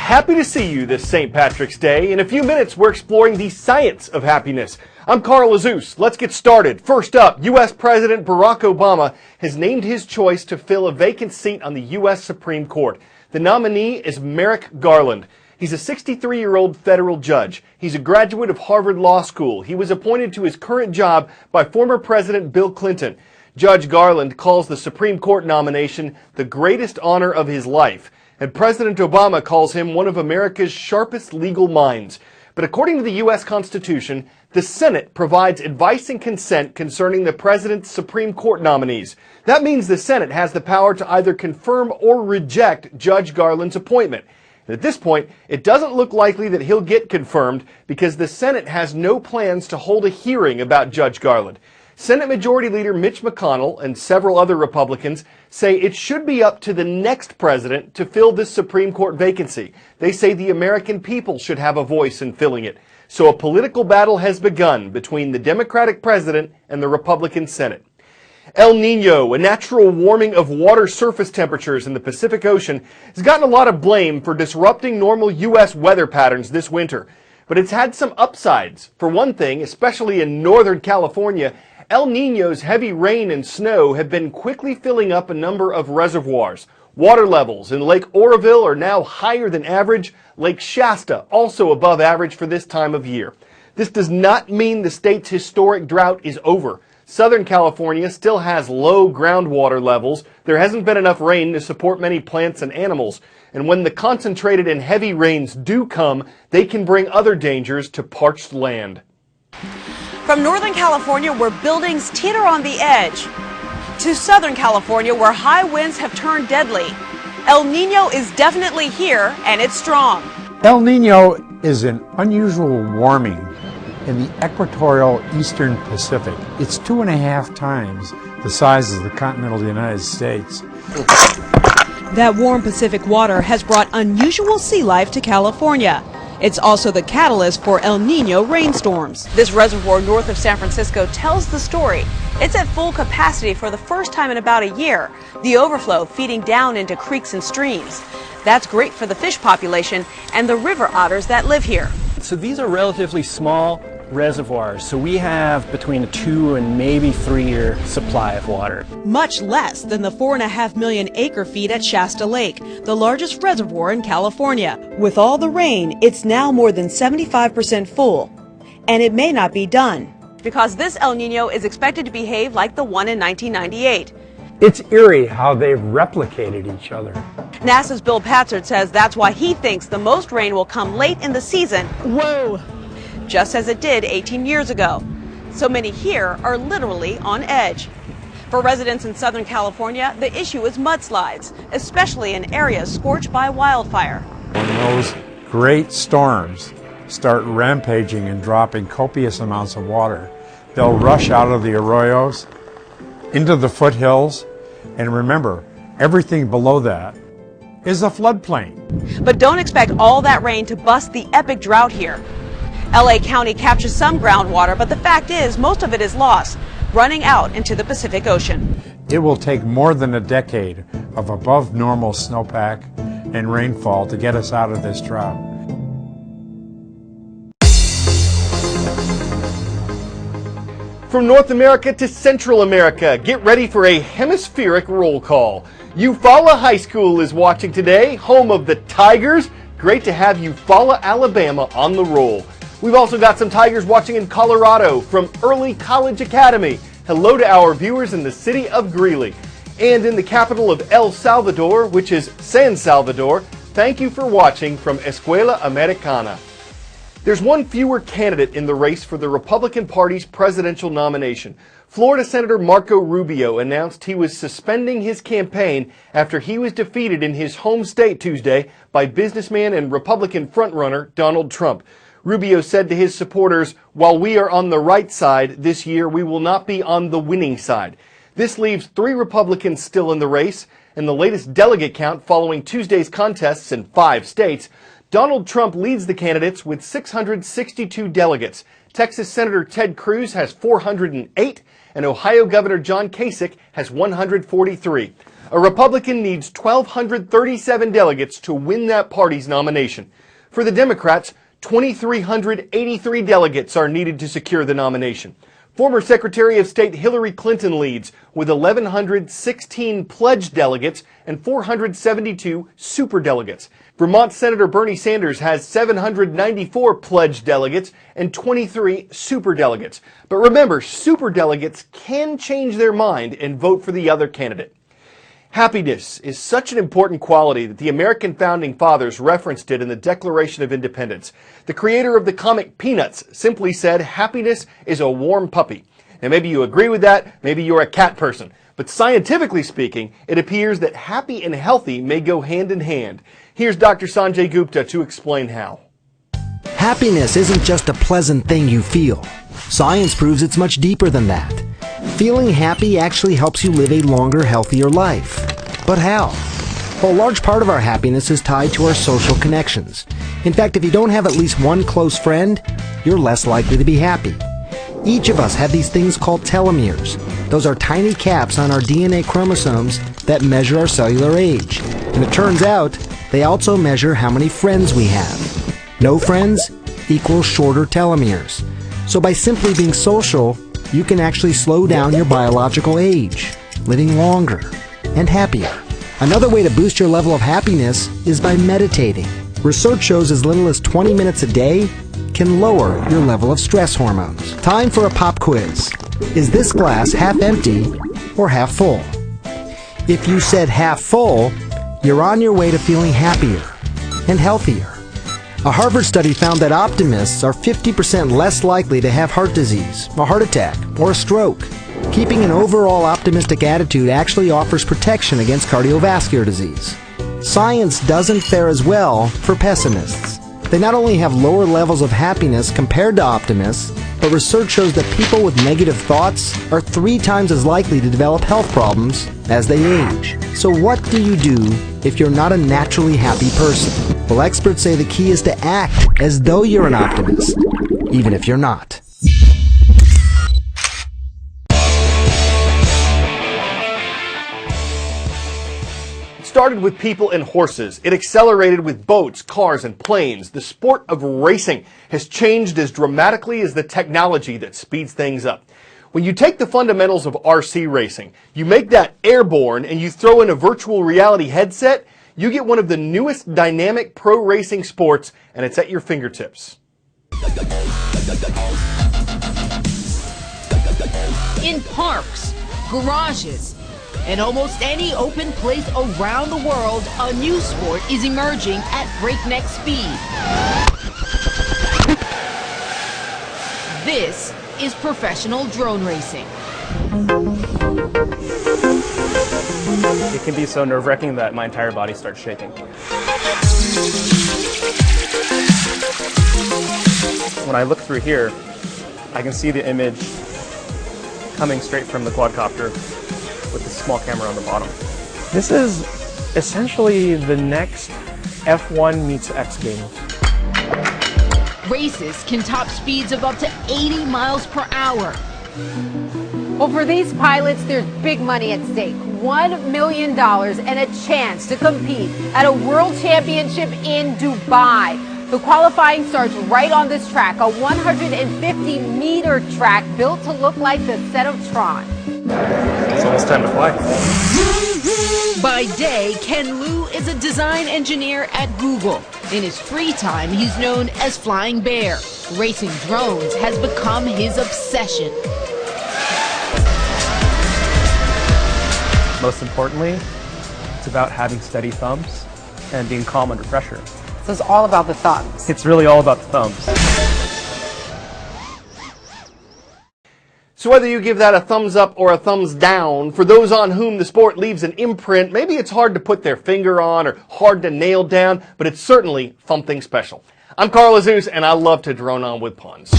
happy to see you this St. Patrick's Day. In a few minutes, we're exploring the science of happiness. I'm Carl Azus. Let's get started. First up, U.S. President Barack Obama has named his choice to fill a vacant seat on the U.S. Supreme Court. The nominee is Merrick Garland. He's a 63-year-old federal judge. He's a graduate of Harvard Law School. He was appointed to his current job by former President Bill Clinton. Judge Garland calls the Supreme Court nomination the greatest honor of his life. And President Obama calls him one of America's sharpest legal minds. But according to the U.S. Constitution, the Senate provides advice and consent concerning the president's Supreme Court nominees. That means the Senate has the power to either confirm or reject Judge Garland's appointment. And at this point, it doesn't look likely that he'll get confirmed because the Senate has no plans to hold a hearing about Judge Garland. Senate Majority Leader Mitch McConnell and several other Republicans say it should be up to the next president to fill this Supreme Court vacancy. They say the American people should have a voice in filling it. So a political battle has begun between the Democratic president and the Republican Senate. El Nino, a natural warming of water surface temperatures in the Pacific Ocean, has gotten a lot of blame for disrupting normal U.S. weather patterns this winter. But it's had some upsides. For one thing, especially in Northern California, El Nino's heavy rain and snow have been quickly filling up a number of reservoirs. Water levels in Lake Oroville are now higher than average. Lake Shasta also above average for this time of year. This does not mean the state's historic drought is over. Southern California still has low groundwater levels. There hasn't been enough rain to support many plants and animals. And when the concentrated and heavy rains do come, they can bring other dangers to parched land. From Northern California, where buildings teeter on the edge, to Southern California, where high winds have turned deadly, El Nino is definitely here, and it's strong. El Nino is an unusual warming in the equatorial eastern Pacific. It's 2.5 times the size of the continental United States. That warm Pacific water has brought unusual sea life to California. It's also the catalyst for El Nino rainstorms. This reservoir north of San Francisco tells the story. It's at full capacity for the first time in about a year, the overflow feeding down into creeks and streams. That's great for the fish population and the river otters that live here. So these are relatively small reservoirs, so we have between a 2 and maybe 3 year supply of water. Much less than the 4.5 million acre feet at Shasta Lake, the largest reservoir in California. With all the rain, it's now more than 75% full, and it may not be done, because this El Nino is expected to behave like the one in 1998. It's eerie how they've replicated each other. NASA's Bill Patzert says that's why he thinks the most rain will come late in the season. Whoa! Just as it did 18 years ago. So many here are literally on edge. For residents in Southern California, the issue is mudslides, especially in areas scorched by wildfire. When those great storms start rampaging and dropping copious amounts of water, they'll rush out of the arroyos into the foothills, and remember, everything below that is a floodplain. But don't expect all that rain to bust the epic drought here. LA County captures some groundwater, but the fact is most of it is lost, running out into the Pacific Ocean. It will take more than a decade of above normal snowpack and rainfall to get us out of this drought. From North America to Central America, get ready for a hemispheric roll call. Eufaula High School is watching today, home of the Tigers. Great to have Eufaula, Alabama on the roll. We've also got some Tigers watching in Colorado from Early College Academy. Hello to our viewers in the city of Greeley. And in the capital of El Salvador, which is San Salvador, thank you for watching from Escuela Americana. There's one fewer candidate in the race for the Republican Party's presidential nomination. Florida Senator Marco Rubio announced he was suspending his campaign after he was defeated in his home state Tuesday by businessman and Republican frontrunner Donald Trump. Rubio said to his supporters, "While we are on the right side this year, we will not be on the winning side." This leaves 3 Republicans still in the race, and the latest delegate count following Tuesday's contests in 5 states, Donald Trump leads the candidates with 662 delegates. Texas Senator Ted Cruz has 408, and Ohio Governor John Kasich has 143. A Republican needs 1,237 delegates to win that party's nomination. For the Democrats, 2,383 delegates are needed to secure the nomination. Former Secretary of State Hillary Clinton leads with 1,116 pledged delegates and 472 superdelegates. Vermont Senator Bernie Sanders has 794 pledged delegates and 23 superdelegates. But remember, superdelegates can change their mind and vote for the other candidate. Happiness is such an important quality that the American Founding Fathers referenced it in the Declaration of Independence. The creator of the comic Peanuts simply said, "Happiness is a warm puppy." Now maybe you agree with that, maybe you're a cat person. But scientifically speaking, it appears that happy and healthy may go hand in hand. Here's Dr. Sanjay Gupta to explain how. Happiness isn't just a pleasant thing you feel. Science proves it's much deeper than that. Feeling happy actually helps you live a longer, healthier life. But how? Well, a large part of our happiness is tied to our social connections. In fact, if you don't have at least one close friend, you're less likely to be happy. Each of us have these things called telomeres. Those are tiny caps on our DNA chromosomes that measure our cellular age. And it turns out, they also measure how many friends we have. No friends equals shorter telomeres. So by simply being social, you can actually slow down your biological age, living longer and happier. Another way to boost your level of happiness is by meditating. Research shows as little as 20 minutes a day can lower your level of stress hormones. Time for a pop quiz. Is this glass half empty or half full? If you said half full, you're on your way to feeling happier and healthier. A Harvard study found that optimists are 50% less likely to have heart disease, a heart attack, or a stroke. Keeping an overall optimistic attitude actually offers protection against cardiovascular disease. Science doesn't fare as well for pessimists. They not only have lower levels of happiness compared to optimists, but research shows that people with negative thoughts are 3 times as likely to develop health problems as they age. So what do you do if you're not a naturally happy person? Well, experts say the key is to act as though you're an optimist, even if you're not. It started with people and horses. It accelerated with boats, cars, and planes. The sport of racing has changed as dramatically as the technology that speeds things up. When you take the fundamentals of RC racing, you make that airborne, and you throw in a virtual reality headset, you get one of the newest dynamic pro racing sports, and it's at your fingertips. In parks, garages, and almost any open place around the world, a new sport is emerging at breakneck speed. This is professional drone racing. It can be so nerve-wracking that my entire body starts shaking. When I look through here, I can see the image coming straight from the quadcopter with this small camera on the bottom. This is essentially the next F1 meets X Games. Races can top speeds of up to 80 miles per hour. Well, for these pilots, there's big money at stake. $1 million and a chance to compete at a world championship in Dubai. The qualifying starts right on this track, a 150-meter track built to look like the set of Tron. It's almost time to fly. By day, Ken Liu is a design engineer at Google. In his free time, he's known as Flying Bear. Racing drones has become his obsession. Most importantly, it's about having steady thumbs and being calm under pressure. So it's all about the thumbs. It's really all about the thumbs. So whether you give that a thumbs up or a thumbs down, for those on whom the sport leaves an imprint, maybe it's hard to put their finger on or hard to nail down, but it's certainly something special. I'm Carl Azus, and I love to drone on with puns.